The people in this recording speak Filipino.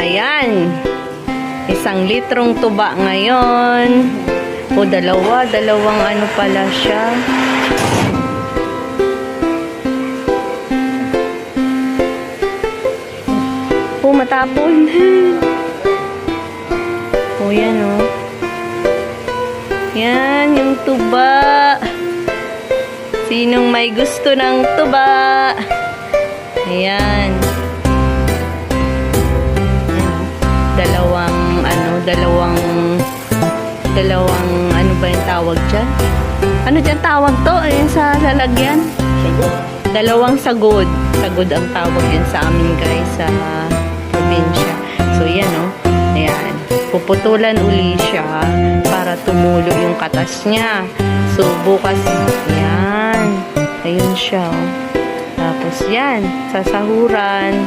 Ayan. 1 litrong tuba ngayon. O, dalawang ano pala siya. O, matapon. O, yan o. Yan, yung tuba. Sinong may gusto ng tuba? Ayan. Dalawang ano ba yung tawag dyan? Ano dyan tawag to? Ayan sa lalagyan. Dalawang sagod. Sagod ang tawag yan sa amin guys sa probinsya. So yan o. Ayan. Puputulan uli siya para tumulo yung katas niya. So bukas yan. Ayun siya o. Tapos yan. Sasahuran.